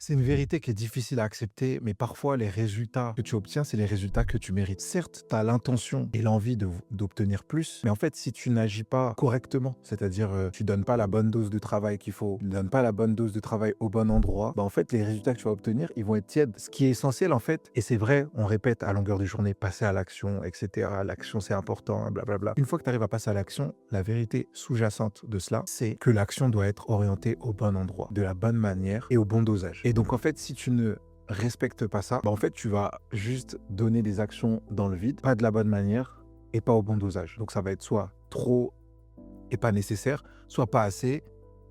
C'est une vérité qui est difficile à accepter, mais parfois les résultats que tu obtiens, c'est les résultats que tu mérites. Certes, tu as l'intention et l'envie d'obtenir plus, mais en fait, si tu n'agis pas correctement, c'est-à-dire tu donnes pas la bonne dose de travail qu'il faut, tu donnes pas la bonne dose de travail au bon endroit, bah en fait, les résultats que tu vas obtenir, ils vont être tièdes. Ce qui est essentiel, en fait, et c'est vrai, on répète à longueur de journée, passer à l'action, etc. L'action, c'est important, blablabla. Une fois que tu arrives à passer à l'action, la vérité sous-jacente de cela, c'est que l'action doit être orientée au bon endroit, de la bonne manière et au bon dosage. Et donc, en fait, si tu ne respectes pas ça, bah, en fait, tu vas juste donner des actions dans le vide, pas de la bonne manière et pas au bon dosage. Donc, ça va être soit trop et pas nécessaire, soit pas assez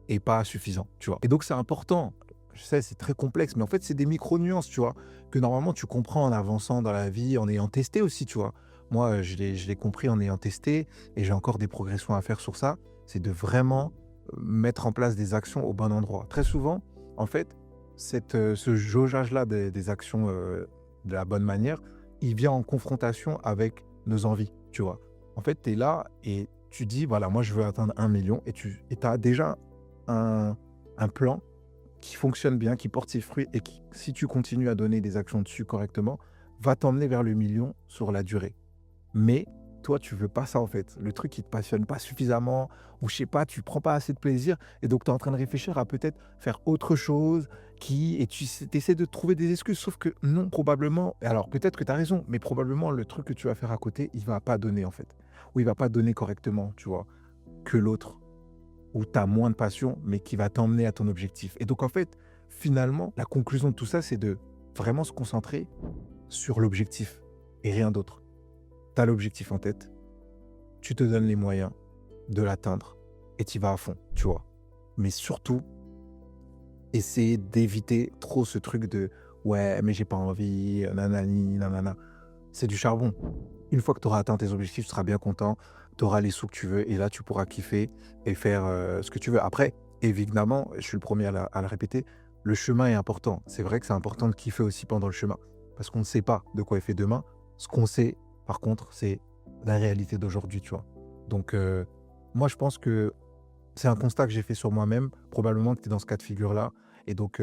et pas suffisant, tu vois. Et donc, c'est important. Je sais, c'est très complexe, mais en fait, c'est des micro-nuances, tu vois, que normalement, tu comprends en avançant dans la vie, en ayant testé aussi, tu vois. Moi, je l'ai compris en ayant testé et j'ai encore des progressions à faire sur ça. C'est de vraiment mettre en place des actions au bon endroit. Très souvent, en fait, ce jaugeage-là des actions de la bonne manière, il vient en confrontation avec nos envies, tu vois. En fait, tu es là et tu dis, voilà, moi, je veux atteindre 1 million et tu as déjà un, un plan qui fonctionne bien, qui porte ses fruits et qui, si tu continues à donner des actions dessus correctement, va t'emmener vers le million sur la durée. Mais toi, tu veux pas ça en fait. Le truc qui te passionne pas suffisamment, ou je sais pas, tu prends pas assez de plaisir, et donc tu es en train de réfléchir à peut-être faire autre chose, et tu essaies de trouver des excuses, sauf que non, probablement, et alors peut-être que tu as raison, mais probablement le truc que tu vas faire à côté, il va pas donner en fait, ou il va pas donner correctement, tu vois, que l'autre, où tu as moins de passion, mais qui va t'emmener à ton objectif. Et donc en fait, finalement, la conclusion de tout ça, c'est de vraiment se concentrer sur l'objectif et rien d'autre. Tu as l'objectif en tête, tu te donnes les moyens de l'atteindre et tu y vas à fond, tu vois. Mais surtout, essayer d'éviter trop ce truc de ouais, mais j'ai pas envie, nanani, nanana. C'est du charbon. Une fois que tu auras atteint tes objectifs, tu seras bien content, tu auras les sous que tu veux et là, tu pourras kiffer et faire ce que tu veux. Après, évidemment, je suis le premier à le répéter, le chemin est important. C'est vrai que c'est important de kiffer aussi pendant le chemin parce qu'on ne sait pas de quoi est fait demain. Ce qu'on sait, par contre, c'est la réalité d'aujourd'hui, tu vois. Donc, moi, je pense que c'est un constat que j'ai fait sur moi-même. Probablement que tu es dans ce cas de figure-là. Et donc,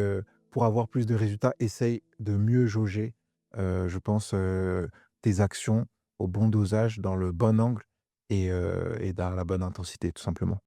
pour avoir plus de résultats, essaye de mieux jauger, je pense, tes actions au bon dosage, dans le bon angle et dans la bonne intensité, tout simplement.